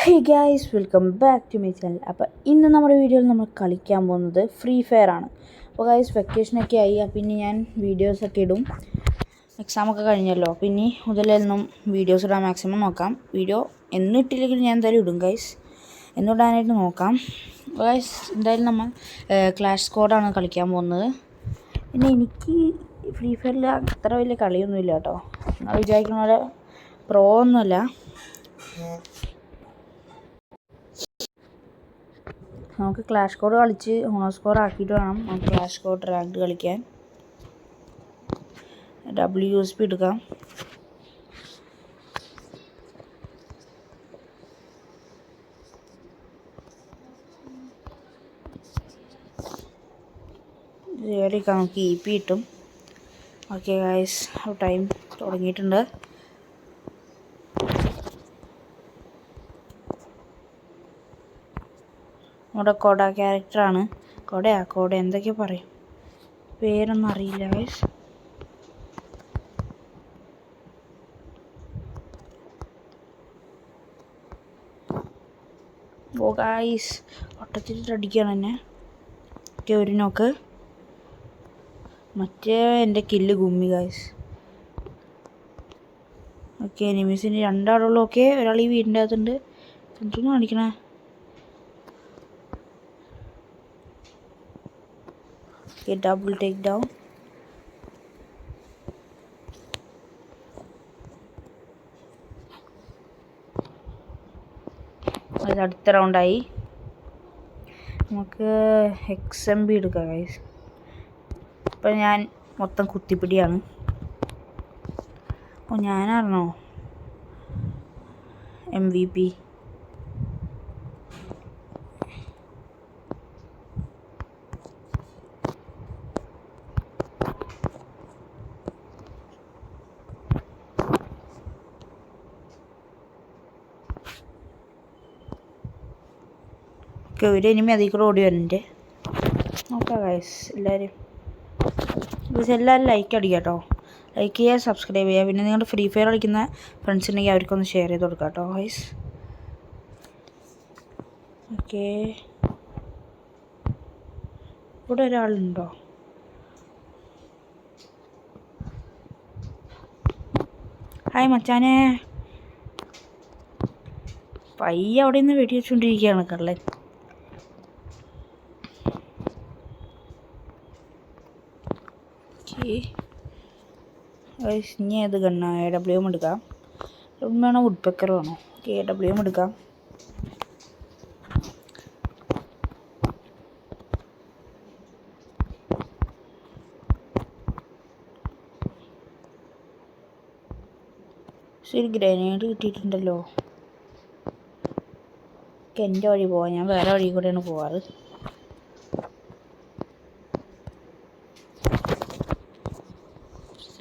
Hey guys, welcome back to my channel. അപ്പോൾ ഇന്ന് നമ്മുടെ വീഡിയോയിൽ നമ്മൾ കളിക്കാൻ പോകുന്നത് ഫ്രീ ഫയർ ആണ്. അപ്പോൾ ഗൈസ്, വെക്കേഷനൊക്കെ ആയി. പിന്നെ ഞാൻ വീഡിയോസൊക്കെ ഇടും. എക്സാമൊക്കെ കഴിഞ്ഞല്ലോ, പിന്നെ മുതലെന്നും വീഡിയോസ് ഇടാൻ മാക്സിമം നോക്കാം. വീഡിയോ എന്നും ഇട്ടില്ലെങ്കിൽ ഞാൻ എന്തായാലും ഇടും ഗൈസ്, എന്നിടാനായിട്ട് നോക്കാം. ഗൈസ്, എന്തായാലും നമ്മൾ ക്ലാഷ് സ്ക്വാഡാണ് കളിക്കാൻ പോകുന്നത്. പിന്നെ എനിക്ക് ഫ്രീ ഫയറിൽ അത്ര വലിയ കളിയൊന്നുമില്ല കേട്ടോ. നിങ്ങൾ വിചാരിക്കുന്ന പോലെ പ്രോ ഒന്നുമല്ല. നമുക്ക് ക്ലാഷ് സ്ക്വാഡ് കളിച്ച് ഹോണോ സ്കോർ ആക്കിയിട്ട് വേണം നമുക്ക് ക്ലാഷ് സ്ക്വാഡ് റാങ്ക് കളിക്കാൻ. WSP എടുക്കാം. ഇവിടേക്ക് നമുക്ക് EP കിട്ടും. ഓക്കെ ഗൈസ്, ടൈം തുടങ്ങിയിട്ടുണ്ട്. നമ്മുടെ കൊട ക്യാരക്ടറാണ്. കൊട എന്തൊക്കെ പറയും, പേരൊന്നും അറിയില്ല ഗൈസ്. ഓ ഗൈസ്, ഒട്ടത്തിട്ട് അടിക്കുകയാണ് എന്നെ. ഓക്കെ, ഒരു നോക്ക്. മറ്റേ എൻ്റെ കില്ല് ഗുമ്മി ഗൈസ്. ഓക്കെ, എനിമീസിന് രണ്ടാളുള്ളൂ. ഓക്കെ, ഒരാൾ ഈ വീടിൻ്റെ അകത്തുണ്ട്. എന്തൊന്നും കാണിക്കണേ. Double take down. അത് അടുത്ത റൗണ്ടായി. നമുക്ക് XMB എടുക്കാം ഗൈസ്. ഇപ്പം ഞാൻ മൊത്തം കുത്തിപ്പിടിയാണ്. ഓ, ഞാനാണോ MVP? ഒരു എനിമി അതിൽ കൂടെ ഓടി വരുന്നുണ്ട്. നോക്കാം ഗൈസ്, എല്ലാവരും ലൈക്ക് അടിക്കുക കേട്ടോ. ലൈക്ക് ചെയ്യുക, സബ്സ്ക്രൈബ് ചെയ്യുക. പിന്നെ നിങ്ങളുടെ ഫ്രീ ഫയർ കളിക്കുന്ന ഫ്രണ്ട്സ് ഉണ്ടെങ്കിൽ അവർക്കൊന്ന് ഷെയർ ചെയ്ത് കൊടുക്കാം കേട്ടോ ഗൈസ്. ഓക്കെ, ഇവിടെ ഒരാളുണ്ടോ? ഹായ് മച്ചാനെ. പയ്യെ അവിടെ നിന്ന് വെടി വെച്ചുകൊണ്ടിരിക്കുകയാണ് കള്ളൻ. ഇനി ഏത് ഗണ്ണാ? AWM എടുക്കാം. വേണോ വുഡ് പെക്കർ വേണോ? AWM എടുക്കാം. ശരി, ഗ്രനേഡ് കിട്ടിയിട്ടുണ്ടല്ലോ. എൻ്റെ വഴി പോവാം, ഞാൻ വേറെ വഴി കൂടെയാണ് പോവാറ്.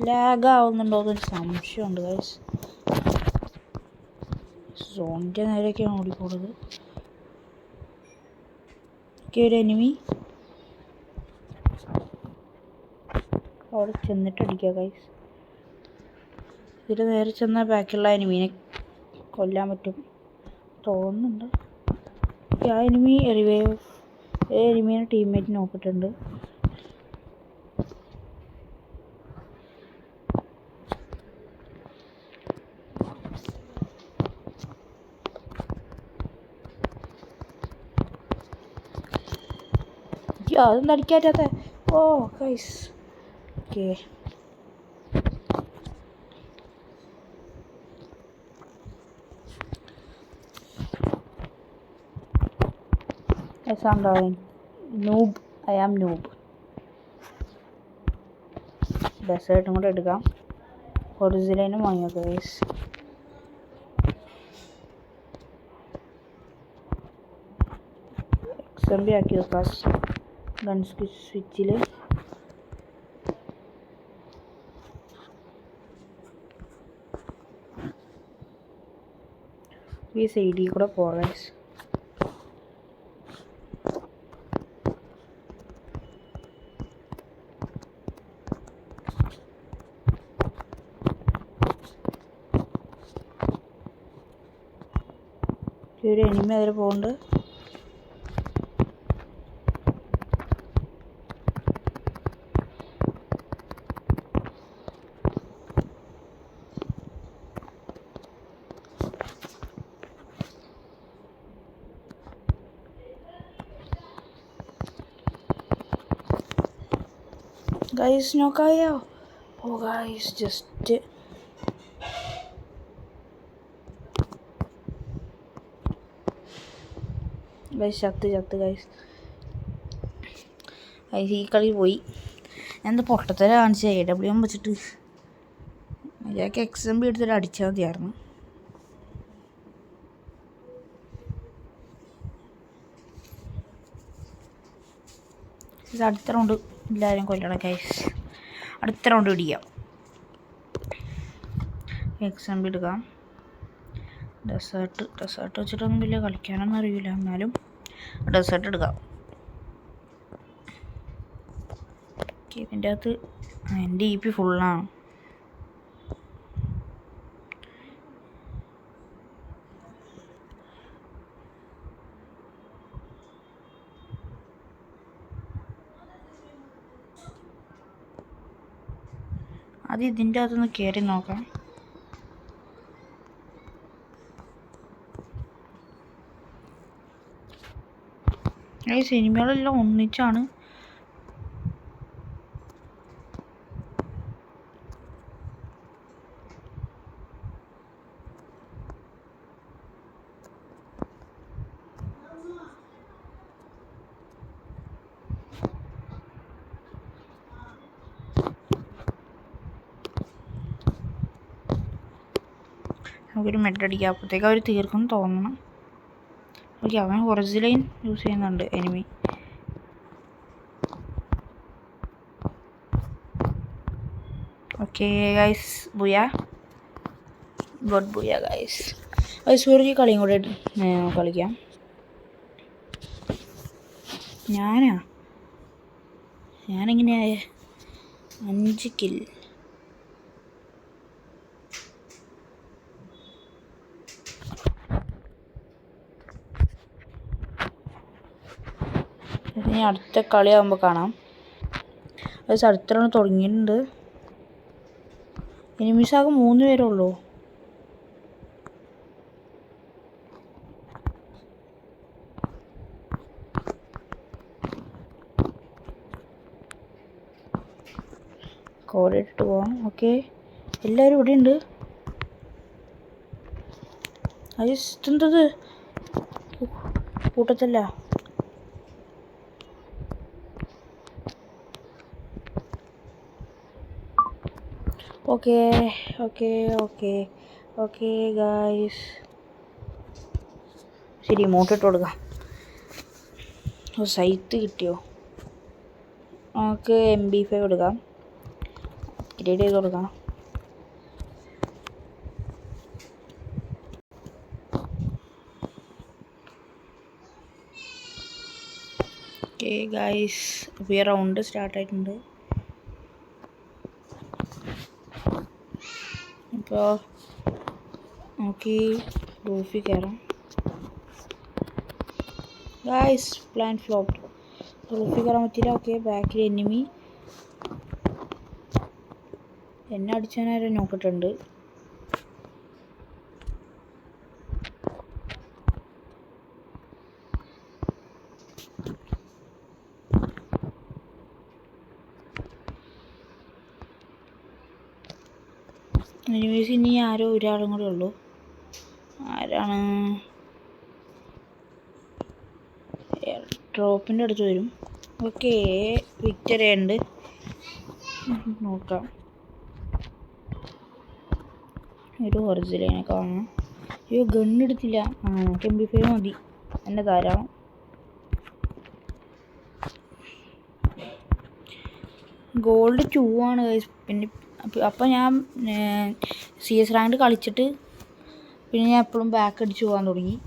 ലാഗാവുന്നുണ്ടോ എന്നൊരു സംശയമുണ്ട് ഗൈസ്. സോണിൻ്റെ നേരെയൊക്കെയാണ് ഓടിപ്പോണത്. ഒരു എനിമി അവിടെ ചെന്നിട്ട് അടിക്കുക ഗൈസ്. ഇതിൽ നേരെ ചെന്നാൽ ബാക്കിയുള്ള എനിമീനെ കൊല്ലാൻ പറ്റും തോന്നുന്നുണ്ട്. ആ എനിമീനെ ടീംമേറ്റ് നോക്കിയിട്ടുണ്ട്. അതൊന്നും അടിക്കാറ്റാത്ത. Oh guys, okay. noob. I am noob. ഡെസേർട്ടും കൂടെ എടുക്കാം. ഒറിജിനലും വാങ്ങിയോ ഗൈസ്. XMB ആക്കി വെക്കാം ഗൺ സ്വിച്ചിൽ. ഈ സൈഡിൽ കൂടെ പോകാം. ഒരു എനിമി അതിൽ പോകുന്നുണ്ട്. ഗൈസ് നോക്കായോ? ഓ ഗൈസ് ജസ്റ്റ് ഗൈസ് ചത്ത് ഗൈസ്. ഗൈസ് ഈ കളി പോയി. ഞാൻ എന്താ പൊട്ടത്തര കാണിച്ച AWM വെച്ചിട്ട് മര്യാദക്ക് XMB എടുത്തിട്ട് അടിച്ചാൽ മതിയായിരുന്നു. അടുത്ത റൗണ്ട് എല്ലാവരും കൊല്ലണം ഗൈസ്. അടുത്ത റൗണ്ട് പിടിക്കാം. XMB എടുക്കാം. ഡെസേർട്ട് വെച്ചിട്ടൊന്നും വലിയ കളിക്കാനൊന്നും അറിയില്ല, എന്നാലും ഡെസേർട്ട് എടുക്കാം. ഇതിൻ്റെ അകത്ത് എൻ്റെ EP ഫുള്ളാണ്. അത് ഇതിൻ്റെ അകത്തൊന്ന് കയറി നോക്കാം. ഈ സിനിമകളെല്ലാം ഒന്നിച്ചാണ്. നമുക്കൊരു മെഡടിക്കാം. അപ്പോഴത്തേക്ക് അവർ തീർക്കും തോന്നണം. ഓക്കെ, അവൻ ഒറിജിനൽ യൂസ് ചെയ്യുന്നുണ്ട് enemy. Okay guys, booyah good booyah guys. ഒരു കളിയും കൂടെ കളിക്കാം. ഞാനെങ്ങനെയായ 5 കിൽ. ഇനി അടുത്ത കളിയാകുമ്പോൾ കാണാം. അത് അടുത്താണ് തുടങ്ങിയിട്ടുണ്ട്. എനിമീസാകെ 3 പേരേ ഉള്ളൂ. കോഡ് ഇട്ടിട്ട് പോവാം. ഓക്കെ, എല്ലാവരും ഇവിടെ ഉണ്ട്. അത് ഇതെന്തത് കൂട്ടത്തല്ല. ഓക്കെ ഗായ്സ്, ശരി ഇമോട്ട് ഇട്ട് കൊടുക്കാം. സൈറ്റ് കിട്ടിയോ? നമുക്ക് MP5 എടുക്കാം. അപ്ഗ്രേഡ് ചെയ്ത് കൊടുക്കാം. ഓക്കെ ഗായ്സ്, ഇപ്പോൾ ഈ റൗണ്ട് സ്റ്റാർട്ടായിട്ടുണ്ട്. ഇപ്പോൾ നമുക്ക് റൂഫിൽ കയറാം. Guys plan flop. റൂഫിൽ കയറാൻ പറ്റില്ല. ഓക്കെ, ബാക്കിൽ എനിമി എന്നെ അടിച്ചവനാരെ നോക്കിയിട്ടുണ്ട്. എനിമീസ് ഇനി ഒരാളും കൂടെ ഉള്ളൂ. ആരാണ്? ഡ്രോപ്പിൻ്റെ അടുത്ത് വരും. ഓക്കെ, വിക്ടറി ഉണ്ട്. നോക്കാം. ഒരു ഒറിജിനലിനെ കാണാം. അയ്യോ, ഗണ്ണെടുത്തില്ല. നമുക്ക് MP5 മതി, എന്നെ ധാരാളം. ഗോൾഡ് 2 ആണ്. പിന്നെ അപ്പം ഞാൻ CS റാങ്ക് കളിച്ചിട്ട് പിന്നെ ഞാൻ എപ്പോഴും ബാക്ക് അടിച്ച് പോകാൻ തുടങ്ങി.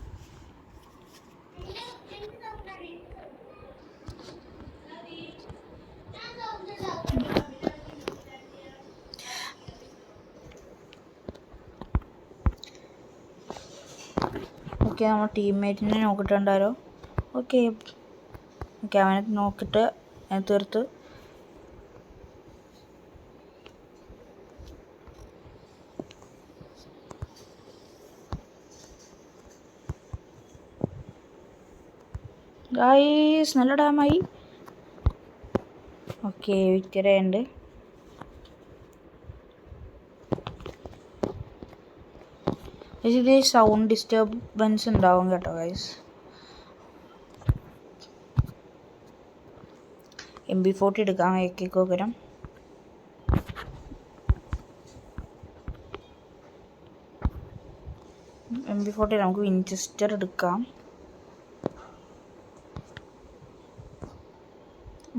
ഓക്കെ നമ്മൾ ടീംമേറ്റിനെ നോക്കിയിട്ടുണ്ടാരോ? ഓക്കെ ഓക്കെ അവനെ നോക്കിയിട്ട് തീർത്ത്. ഗായ്സ് നല്ല ഡാമായി. ഓക്കെ വിക്ടറി ഉണ്ട്. ഇത് സൗണ്ട് ഡിസ്റ്റർബൻസ് ഉണ്ടാവും കേട്ടോ ഗൈസ്. MP40 എടുക്കാം AK പകരം. MP40 നമുക്ക് വിൻചെസ്റ്റർ എടുക്കാം.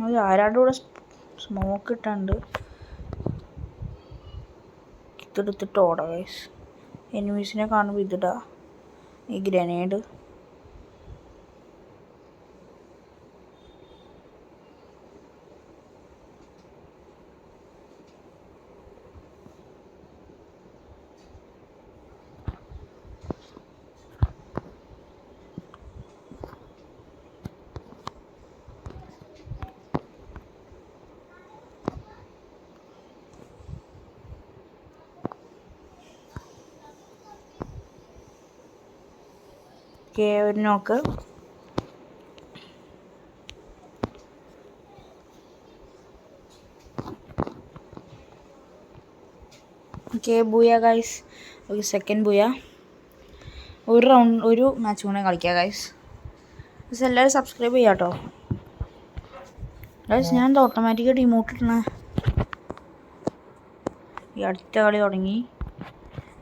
അത് ആരാണ്ട് കൂടെ സ്മോക്ക് ഇട്ടുണ്ട്. ഇതെടുത്തിട്ട് ഓടാം ഗൈസ്. എനിമീസിനെ കാണുമ്പോൾ ഇതിടാ ഈ ഗ്രനേഡ്. ഓക്കെ ഒരു നോക്ക്. Okay Booyah guys. Okay second Booyah. ഒരു മാച്ച് കൂടെ കളിക്കാം ഗൈസ്. എല്ലാവരും സബ്സ്ക്രൈബ് ചെയ്യാം കേട്ടോ ഗൈസ്. ഞാൻ ഓട്ടോമാറ്റിക്കായിട്ട് ഇമോട്ട് ഇട്ടണ. ഈ അടുത്ത കളി തുടങ്ങി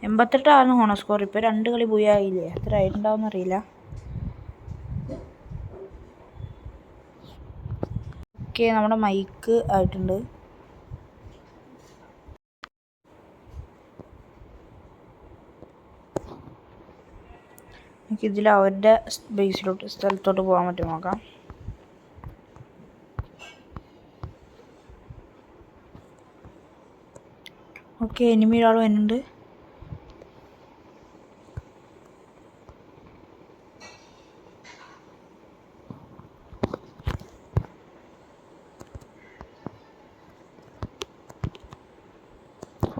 88 ഹോണോ സ്കോർ. ഇപ്പോൾ 2 കളി ബൂയ ആയില്ലേ? എത്ര ആയിട്ടുണ്ടാവും അറിയില്ല. ഓക്കെ നമ്മുടെ മൈക്ക് ആയിട്ടുണ്ട്. ഇതിൽ അവരുടെ സ്ഥലത്തോട്ട് പോകാൻ പറ്റും നോക്കാം. ഓക്കെ എനിമി ഒരാൾ വരുന്നുണ്ട്.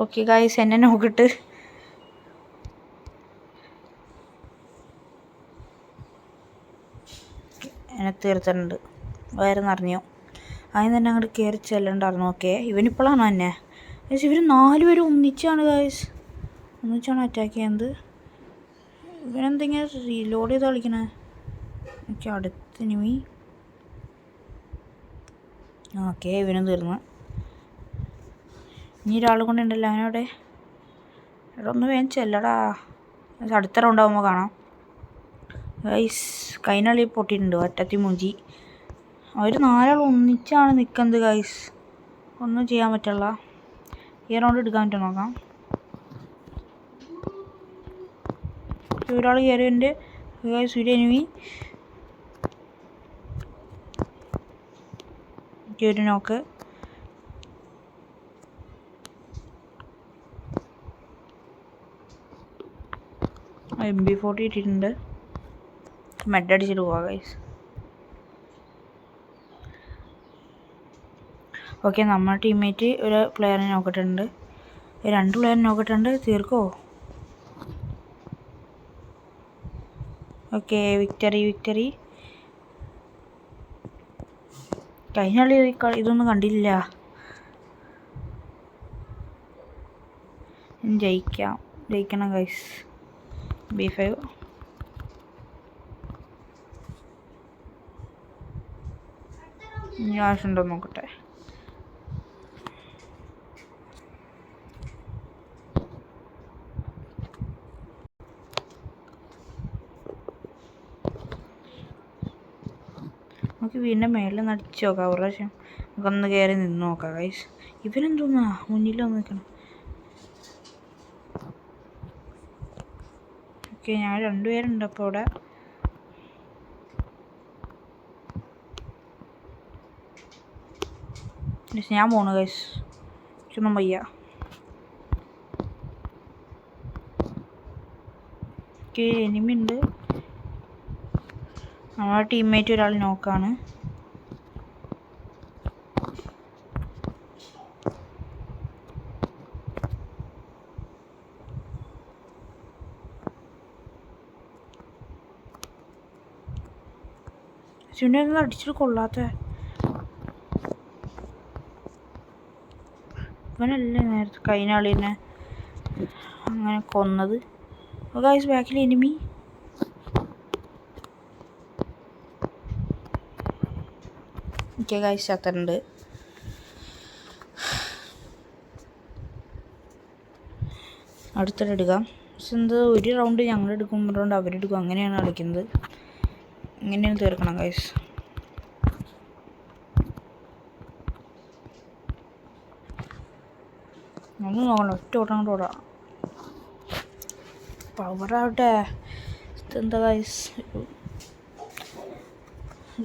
ഓക്കെ ഗായ്സ് എന്നെ നോക്കിയിട്ട് എന്നെ തീർത്തിട്ടുണ്ട്. വയറ് നിറഞ്ഞു. അതിന് തന്നെ അങ്ങോട്ട് കയറി ചെല്ലണ്ടായിരുന്നു. ഓക്കെ ഇവനിപ്പോഴാണോ എന്നെ? ഗൈസ് ഇവർ 4 പേരും ഒന്നിച്ചാണ് ഗൈസ്. ഒന്നിച്ചാണ് അറ്റാക്ക് ചെയ്യുന്നത്. ഇവനെന്തെങ്കിലും റീലോഡ് ചെയ്ത് കളിക്കണേ. ഓക്കെ അടുത്ത എനിമി. ഓക്കെ ഇവനും തീർന്നു. ഇനി ഒരാൾ കൊണ്ട് ഉണ്ടല്ലോ അവനവിടെ. എടാ ഒന്ന് വേഗം ചെല്ലടാ. അടുത്ത റൗണ്ട് ആകുമ്പോൾ കാണാം ഗൈസ്. കൈനളി പൊട്ടിയിട്ടുണ്ട്. ഒറ്റത്തി മൂഞ്ചി. അവർ 4 ആൾ ഒന്നിച്ചാണ് നിൽക്കുന്നത് ഗൈസ്. ഒന്നും ചെയ്യാൻ പറ്റില്ല. ഈ റൗണ്ട് എടുക്കാൻ പറ്റുമോ നോക്കാം. ഒരാൾ കയറിയുണ്ട് ഗൈസ്. ഒരു എനിമി. ഒരു നോക്ക്. MP40 ഇട്ടിട്ടുണ്ട്. മെഡ് അടിച്ചിട്ട് പോവാം ഗൈസ്. ഓക്കെ നമ്മുടെ ടീംമേറ്റ് ഒരു പ്ലെയറിനെ നോക്കിയിട്ടുണ്ട്. 2 പ്ലെയറിനെ നോക്കിയിട്ടുണ്ട്. തീർക്കോ? Okay victory. കഴിഞ്ഞ കളി ഇതൊന്നും കണ്ടില്ല. ജയിക്കണം ഗൈസ്. B5 ഇനി ആവശ്യമുണ്ടോ നോക്കട്ടെ. നമുക്ക് വീണ്ടും മേളിൽ നിന്ന് അടിച്ച് നോക്കാം. ഒരു പ്രാവശ്യം നമുക്കൊന്ന് കയറി നിന്ന് നോക്കാം ഗൈസ്. ഇവനെന്തോന്നാ മുന്നിൽ വന്ന് നിൽക്കണം. ഓക്കെ ഞാൻ 2 പേരുണ്ട് അപ്പോൾ അവിടെ. ഞാൻ പോണു ഗൈസ്. ചുമ്മാ വയ്യ. ഓക്കെ എനിമി ഉണ്ട്. നമ്മുടെ ടീംമേറ്റ് ഒരാൾ നോക്കാണ്. ചുണ്ടൊന്നും അടിച്ചിട്ട് കൊള്ളാത്ത ഇവനല്ലേ നേരത്തെ കഴിഞ്ഞ ആളിനെ അങ്ങനെ കൊന്നത്. ഗൈസ് ബാക്കിൽ എനിമി. Okay guys ചത്തുണ്ട്. അടുത്തിടെ എടുക്കാം. പക്ഷെ എന്താ ഒരു റൗണ്ട് ഞങ്ങൾ എടുക്കും, ഒരു റൗണ്ട് അവരെടുക്കും, അങ്ങനെയാണ് കളിക്കുന്നത്. ഇങ്ങനെയാണ് തീർക്കണം ഗൈസ്. ഒന്നും നോക്കണം, ഒറ്റ ഓട്ടം കൊണ്ട് ഓടാം. പവറാവട്ടെ. എന്താ ഗൈസ്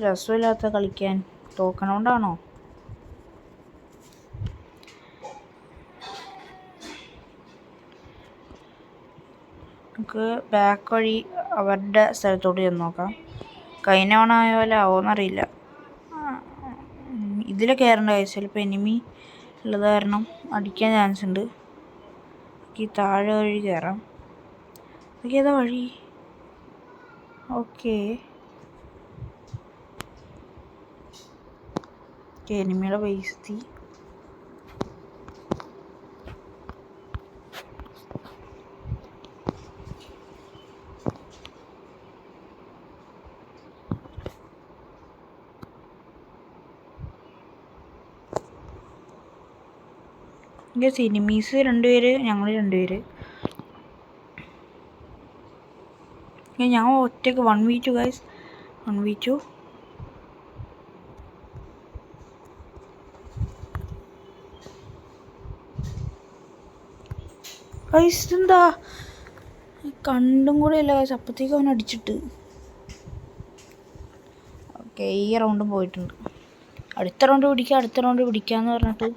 രസമില്ലാത്ത കളിക്കാൻ? തോക്കണോണ്ടാണോ? നമുക്ക് ബാക്ക് വഴി അവരുടെ സ്ഥലത്തോട്ട് ചെന്ന് നോക്കാം. കൈനവണായ പോലെ ആവുമെന്നറിയില്ല. ഇതിൽ കയറേണ്ട ഗൈസ്, ചിലപ്പോൾ എനിമി ഉള്ളത് കാരണം അടിക്കാൻ ചാൻസ് ഉണ്ട്. ഈ താഴെ വഴി കയറാം. അതൊക്കെ ഏതാ വഴി? ഓക്കെ എനിമിയുടെ ബേസ് എത്തി. എനിമീസ് 2 പേര്, ഞങ്ങൾ 2 പേര്. ഞാൻ ഒറ്റയ്ക്ക് 1v2 ഗൈസ്, 1v2. ഗൈസ് എന്താ കണ്ടും കൂടെ അല്ല ഗൈസ്, അപ്പോഴത്തേക്കും അവൻ അടിച്ചിട്ട്. ഓക്കെ ഈ റൗണ്ടും പോയിട്ടുണ്ട്. അടുത്ത റൗണ്ട് പിടിക്കാന്ന് പറഞ്ഞിട്ട്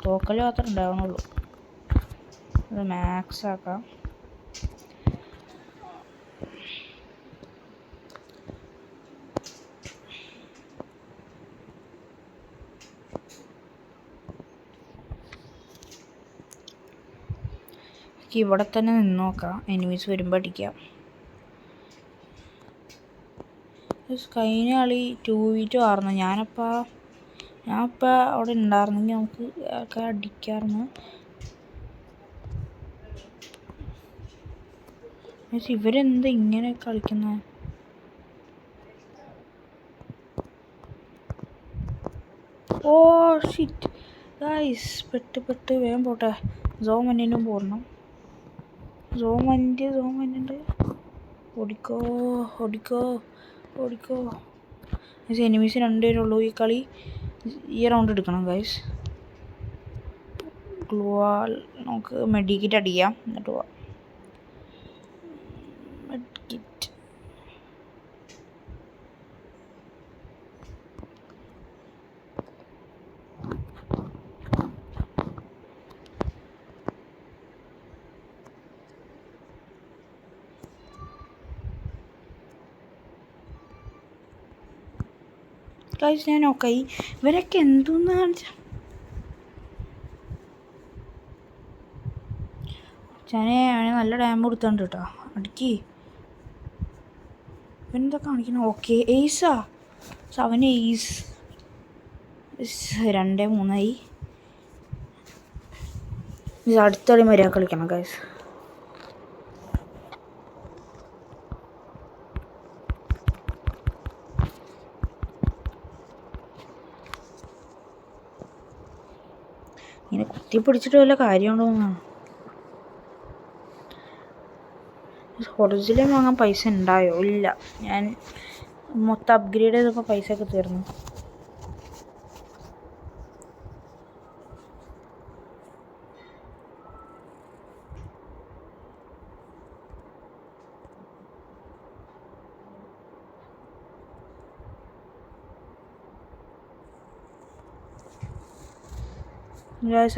തോക്കൽ മാത്രമേ ഉണ്ടാവണുള്ളൂ. അത് മാക്സ് ആക്കാം. ഇവിടെ തന്നെ നിന്ന് നോക്കാം, എനിമീസ് വരുമ്പോൾ അടിക്കാം. കഴിഞ്ഞ കളി 2v2 ആയിരുന്നു. ഞാനപ്പോൾ അവിടെ ഉണ്ടായിരുന്നെങ്കിൽ നമുക്ക് ഒക്കെ അടിക്കാമായിരുന്നു. ഇവരെന്താ ഇങ്ങനെ കളിക്കുന്നത്? ഓ ഷിറ്റ് ഗൈസ്, പെട്ട് വേഗം പോട്ടെ. സോമനും പോരണം. സോമനുണ്ട്. ഓടിക്കോ. എനിമീസ് 2 പേരുള്ളൂ ഈ കളി. ഈ റൗണ്ട് എടുക്കണം ഗൈസ്. ഗ്ലൂവാൾ നമുക്ക് മെഡിക്കിറ്റ് അടിക്കാം, എന്നിട്ട് പോവാം. മെഡിക്കിറ്റ് ഗൈസ് ഞാൻ നോക്കായി. ഇവരൊക്കെ എന്തോന്ന് കാണിച്ചാൽ അവനെ നല്ല ഡാമേജ് കൊടുത്തുണ്ട് കേട്ടോ. അടിക്ക്. ഇവനെന്താ കാണിക്കണം? ഓക്കെ എയ്സാ. അവന് എയ്സ്. 2-3 അടുത്ത കളി മര്യാദ കളിക്കണം ഗൈസ്. ഇങ്ങനെ കുത്തിപ്പിടിച്ചിട്ട് വല്ല കാര്യമുണ്ടോന്നാണ്. ഒറിജിനൽ വാങ്ങാൻ പൈസ ഉണ്ടായോ? ഇല്ല, ഞാൻ മൊത്തം അപ്ഗ്രേഡ് ചെയ്തപ്പോൾ പൈസ ഒക്കെ തീർന്നു.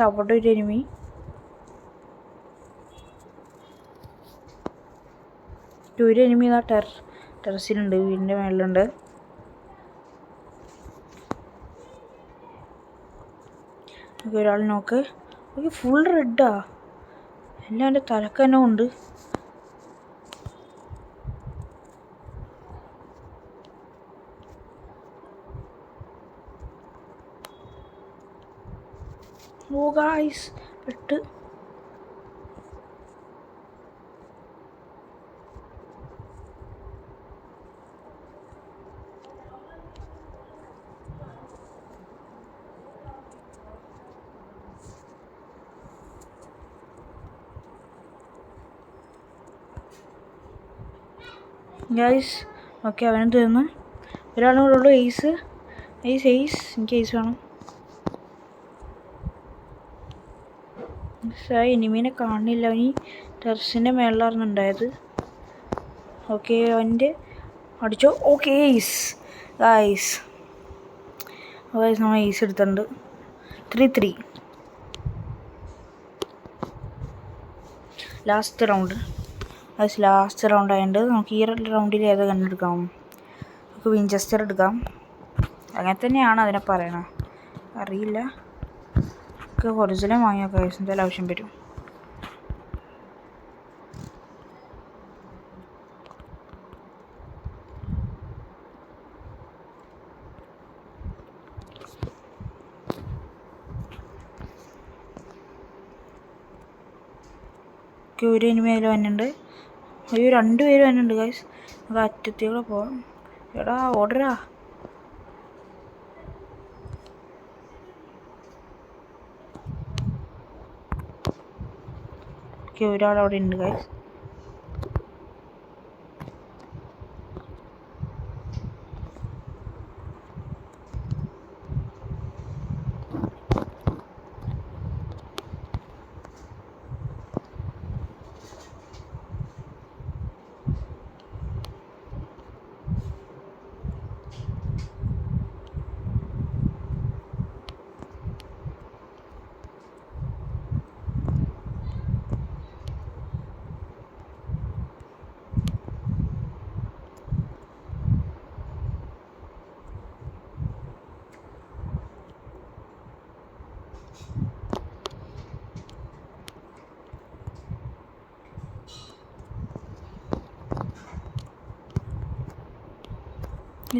അവിടെ ഒരു എനിമി. ഒരു എനിമി ടെറസിലുണ്ട്, വീടിൻ്റെ മേളിലുണ്ട്. ഓക്കെ, ഒരാൾ നോക്ക്. ഓക്കെ, ഫുൾ റെഡാ. എല്ലാം എൻ്റെ തലക്ക് തന്നെ ഉണ്ട്. ഓ ഗായ്സ്, പെട്ട്. ഗൈസ് ഓക്കെ, അവനും തീർന്നു. ഒരാളും കൂടെ ഉള്ളൂ. എയ്സ്. എനിക്ക് എയ്സ് വേണം. എനിമീനെ കാണുന്നില്ല. അവന് ടെറസിൻ്റെ മേളിലായിരുന്നു ഉണ്ടായത്. ഓക്കെ, അവൻ്റെ അടിച്ചോ. Okay, ace. ഗൈസ് നമ്മൾ എയ്സ് എടുത്തിട്ടുണ്ട്. 3-3 ലാസ്റ്റ് റൗണ്ട്. ലാസ്റ്റ് റൗണ്ട് ആയതുകൊണ്ട് നമുക്ക് ഈ റൗണ്ടിൽ ഏത് കണ്ടെടുക്കാം? നമുക്ക് വിൻചെസ്റ്റർ എടുക്കാം. അങ്ങനെ തന്നെയാണ് അതിനെ പറയണത്, അറിയില്ല. നമുക്ക് ഒറിജിനൽ വാങ്ങിയാൽ ഗൈസ് എന്തായാലും ആവശ്യം വരും. ഒരു എനിമയിൽ വന്നിട്ടുണ്ട്. അയ്യോ, 2 പേര് വന്നിട്ടുണ്ട് ഗൈസ്. നമുക്ക് അറ്റത്തിലൂടെ പോവാം. എടാ ഓർഡറാ. ഓക്കെ, ഒരാളവിടെ ഉണ്ട് ഗൈസ്.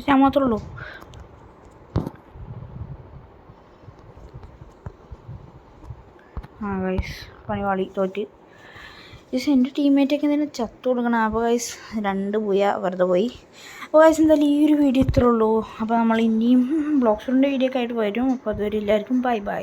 ഞാൻ മാത്രമേ ഉള്ളൂ. ഗൈസ് പണിവാളി തോറ്റ്. ഗൈസ് എൻ്റെ ടീംമേറ്റൊക്കെ എന്തെങ്കിലും ചത്തു കൊടുക്കണം. അപ്പോൾ ഗൈസ് 2 വെറുതെ പോയി. അപ്പോൾ ഗൈസ് എന്തായാലും ഈ ഒരു വീഡിയോ ഇത്രേ ഉള്ളൂ. അപ്പോൾ നമ്മൾ ഇനിയും ബ്ലോഗ്സിൻ്റെ വീഡിയോ ഒക്കെ ആയിട്ട് വരും. അപ്പോൾ അതുവരെ എല്ലാവർക്കും ബൈ.